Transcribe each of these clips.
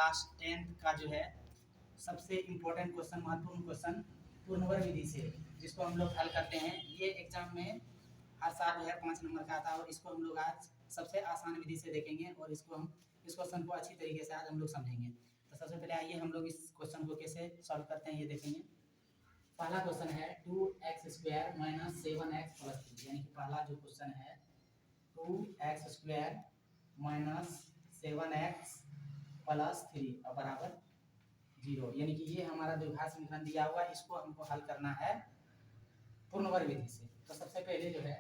Class 10th का जो है सबसे इम्पोर्टेंट क्वेश्चन, महत्वपूर्ण क्वेश्चन पूर्णवर्ग विधि से, जिसको हम लोग हल करते हैं। ये एग्जाम में हर साल जो है 5 नंबर का आता है और इसको हम लोग आज सबसे आसान विधि से देखेंगे और इसको हम इस क्वेश्चन को अच्छी तरीके से आज हम लोग समझेंगे। तो सबसे पहले आइए हम लोग इस क्वेश्चन को कैसे सॉल्व करते हैं ये देखेंगे। पहला क्वेश्चन है 2x² माइनस 7x प्लस 3, यानी कि पहला जो क्वेश्चन है 2x² माइनस 7x प्लस 3 और बराबर 0, यानी कि ये हमारा द्विघात समीकरण दिया हुआ है, इसको हमको हल करना है पूर्णवर्ग विधि से। तो सबसे पहले जो है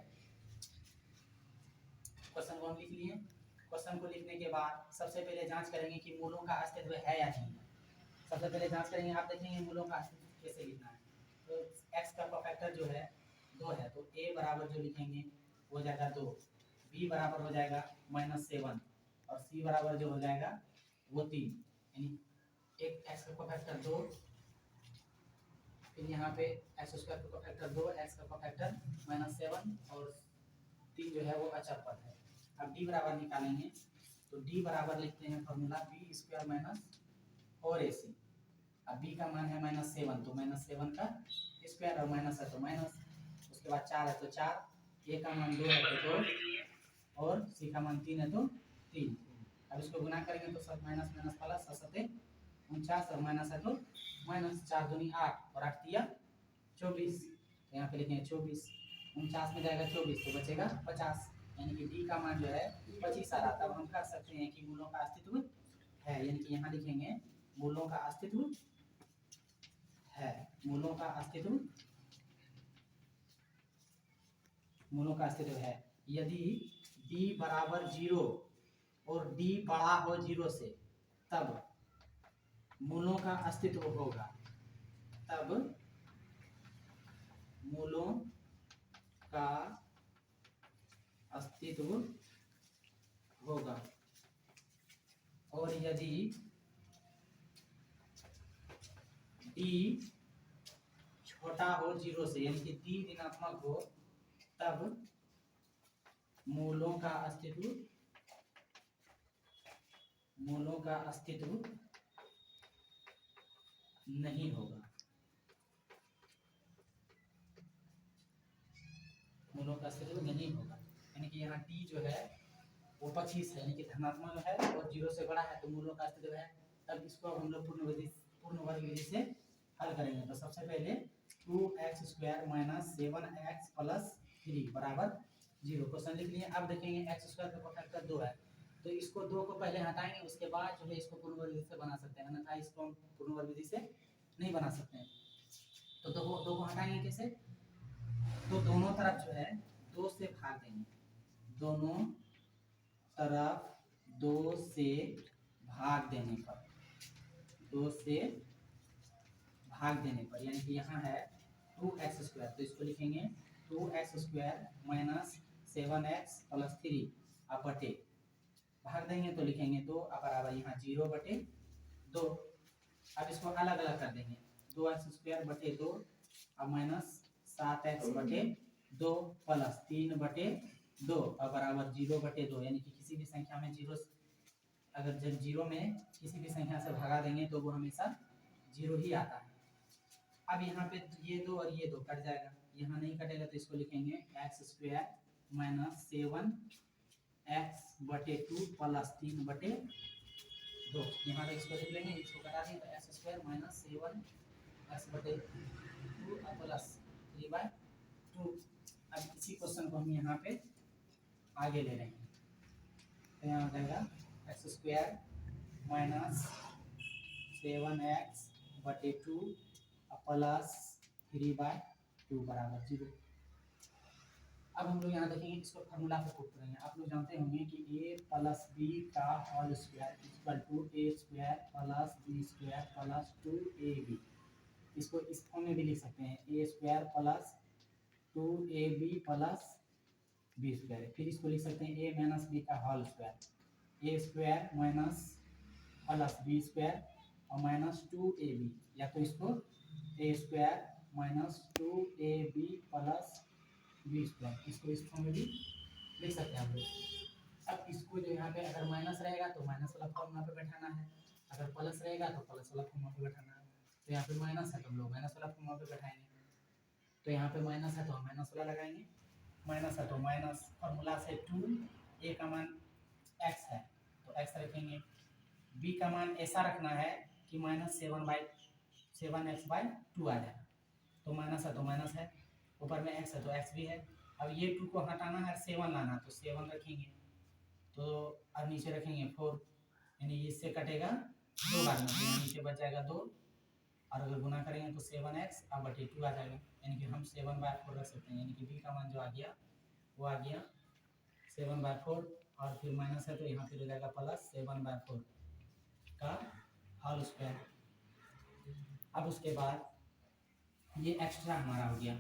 क्वेश्चन को हम लिख लिए। क्वेश्चन को लिखने के बाद सबसे पहले जांच करेंगे कि मूलों का अस्तित्व है या नहीं है। सबसे पहले जांच करेंगे, आप देखेंगे मूलों का अस्तित्व कैसे लिखना है। तो x का फैक्टर जो है 2 है, तो a बराबर जो लिखेंगे वो हो जाएगा 2, b बराबर हो जाएगा -7 और c बराबर जो हो जाएगा वो 3, यानी एक x का फैक्टर 2, फिर यहाँ पे x² का फैक्टर 2, x का फैक्टर -7 और 3 जो है वो अचर पद है। अब d बराबर निकालेंगे, तो d बराबर लिखते हैं फॉर्मूला b² माइनस 4ac। अब b का मान है -7, तो -7 का स्क्वायर और माइनस है तो माइनस, उसके बाद 4 है तो 4, a का मान 2 है तो 2 और c का मान 3 है तो 3। अब इसको गुना करेंगे तो सब माइनस माइनस प्लस 7 49 और माइनस है तो माइनस, 4 दूनी 8 और 8 तिया 24, तो यहाँ पे लिखेंगे 24, 49 में जाएगा 24 तो बचेगा 50, यानी कि डी का मान जो है 25 आ रहा। तब हम कह सकते हैं कि मूलों का अस्तित्व है, यानी कि यहाँ लिखेंगे मूलों का अस्तित्व है, मूलों का अस्तित्व, मूलों का अस्तित्व है। यदि d बराबर 0 और d बड़ा हो 0 से तब मूलों का अस्तित्व होगा, तब मूलों का अस्तित्व होगा। और यदि d छोटा हो 0 से, यानी कि d ऋणात्मक हो, तब मूलों का अस्तित्व, मूलों का अस्तित्व नहीं होगा, मूलों का अस्तित्व नहीं होगा। यानी कि यहाँ d जो है वो 25 है, यानी कि धनात्मक है और 0 से बड़ा है तो मूलों का अस्तित्व है। तब इसको हम लोग पूर्णवर्ग विधि से हल करेंगे। तो सबसे पहले 2x² माइनस 7x प्लस 3 बराबर 0 क्वेश्चन लिख लिए। अब देखेंगे x² का फैक्टर 2 है, तो इसको 2 को पहले हटाएंगे, उसके बाद जो है इसको पूर्णवर्ग विधि से बना सकते हैं, अन्यथा इसको हम पूर्णवर्ग विधि से नहीं बना सकते हैं। तो 2 को हटाएंगे कैसे, तो दोनों तरफ जो है 2 से भाग देंगे, दोनों तरफ 2 से भाग देने पर, 2 से भाग देने पर, यानी कि यहाँ है 2x², तो इसको लिखेंगे 2x² माइनस 7x प्लस 3 अब बटे, भाग देंगे तो लिखेंगे 2 अब बराबर यहाँ 0 बटे 2। अब इसको अलग अलग कर देंगे, 2x² बटे 2 अब माइनस 7x बटे 2 प्लस 3 बटे 2 अब बराबर 0 बटे 2, यानी कि किसी भी संख्या में 0, अगर जब 0 में किसी भी संख्या से भगा देंगे तो वो हमेशा 0 ही आता है। अब यहाँ पे ये 2 और ये 2 कट जाएगा, यहाँ नहीं कटेगा तो इसको लिखेंगे x² माइनस 7x बटे 2 प्लस 3 बटे 2। यहाँ पे इसको लिख लेंगे, इसको कटा देंगे तो x² माइनस 7x बटे 2 प्लस 3/2। अब इसी क्वेश्चन को हम यहाँ पे आगे ले रहे हैं, तो यहाँ हो जाएगा x² माइनस 7x बटे 2 प्लस 3/2 बराबर 0। अब हम लोग यहाँ देखेंगे, इसको फार्मूला से पुट करेंगे। आप लोग जानते होंगे कि a प्लस b का whole square equal to a² plus b² plus 2ab। इसको इस फॉर्म में भी लिख सकते हैं, a² plus 2ab plus b²। फिर इसको लिख सकते हैं a माइनस b का whole square, a² minus plus b² और माइनस 2ab, या तो इसको a² minus 2ab plus b², इसको इस फॉर्म में भी लिख सकते हैं हम लोग। अब इसको जो यहाँ पे अगर माइनस रहेगा तो माइनस वाला फॉर्मूला पे बैठाना है, अगर प्लस रहेगा तो प्लस वाला फॉर्मूला पे बैठाना है, तो यहाँ पे माइनस है तो हम लोग माइनस वाला फॉर्मूला पे बैठाएंगे। तो यहाँ पे माइनस है तो हम माइनस वाला लगाएंगे, माइनस है तो माइनस फॉर्मूला से 2a का मान x है तो x रखेंगे, b का मान ऐसा रखना है कि -7/2 आ जाए, तो माइनस है तो माइनस है, ऊपर में x है तो x भी है। अब ये 2 को हटाना है 7 लाना, तो 7 रखेंगे, तो अब नीचे रखेंगे 4, यानी इससे कटेगा 2 बार में, तो नीचे बच जाएगा 2, और अगर गुना करेंगे तो 7x अब बटे 2 आ जाएगा, यानी कि हम 7/4 रख सकते हैं, यानी कि b का मान जो आ गया वो आ गया 7/4, और फिर माइनस है तो यहाँ फिर हो जाएगा प्लस 7/4 का होल स्क्वायर। अब उसके बाद ये एक्स्ट्रा हमारा हो गया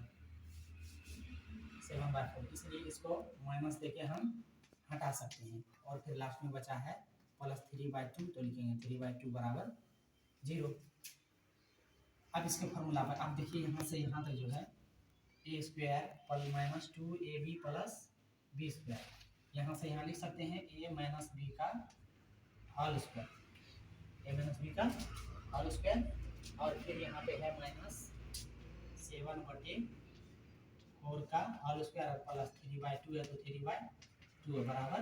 7/4, इसलिए इसको माइनस देके हम हटा सकते हैं, और फिर लास्ट में बचा है +3/2, तो लिखेंगे 3/2 बराबर 0। अब इसके फार्मूला पर आप देखिए यहाँ से यहाँ तक जो है a square -2ab plus b square, यहाँ से यहाँ लिख सकते हैं a माइनस b का whole square, a minus b का होल स्क्वायर, और फिर यहाँ पे है -7/4 का होल स्क्वायर और प्लस 3/2 है तो 3/2 बराबर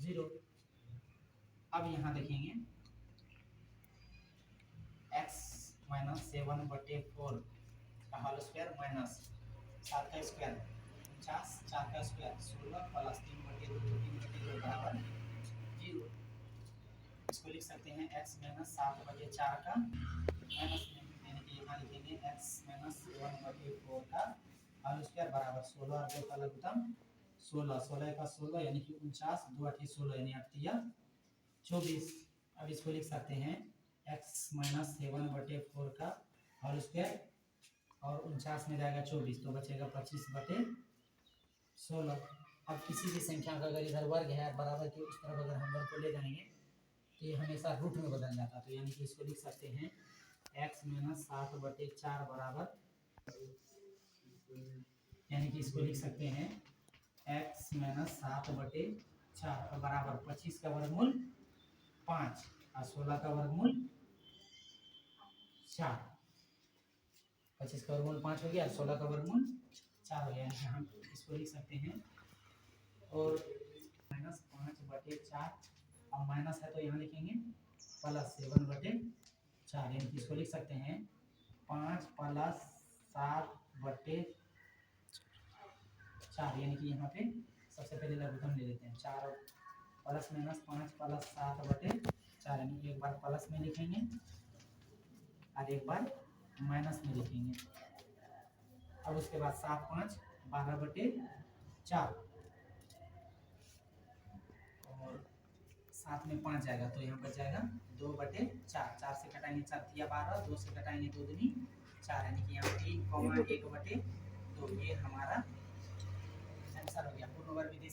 0। अब यहाँ देखेंगे x -7/4 का होल स्क्वायर माइनस 7 का स्क्वायर 49, 4 का स्क्वायर 16 प्लस 3/2 3/2 बराबर 0। इसको लिख सकते हैं x -7/4 का माइनस, यानी कि यहाँ लिखेंगे x -7/4 का होल स्क्वायर बराबर 16 और 2 का लघुत्तम 16, 16 का 16 यानी कि 49, 2 8 16 यानी 8 24। अब इसको लिख सकते हैं x -7/4 का होल स्क्वायर और 49 में जाएगा 24, तो बचेगा 25/16। अब किसी भी संख्या का अगर इधर वर्ग है बराबर के उस तरफ अगर हम वर्ग को ले जाएंगे तो ये हमेशा रूट में बदल जाता है, तो यानी कि इसको लिख सकते हैं x -7/4 बराबर, यानी कि इसको लिख सकते हैं x -7/4 बराबर 25 का वर्गमूल 5 और 16 का वर्गमूल 4, 25 का वर्गमूल 5 हो गया, 16 का वर्गमूल 4 हो गया, यानी कि हम इसको लिख सकते हैं। और -5/4 और माइनस है तो यहाँ लिखेंगे +7/4, यानी कि इसको लिख सकते हैं 5 + 7/4, यानी कि यहाँ पे सबसे पहले लघुत्तम ले लेते हैं 4 +- 5 + 7/4, यानी कि एक बार प्लस में लिखेंगे और एक बार माइनस में लिखेंगे। अब उसके बाद 7 5 12/4 और 7 में 5 जाएगा तो यहाँ पर जाएगा 2/4, 4 से कटाएंगे 4 × 12, 2 से कटाएंगे 2 दूनी 4, यानी कि यहाँ 3, 1/2, ये हमारा आंसर हो गया। पूर्ण वर्ग विधि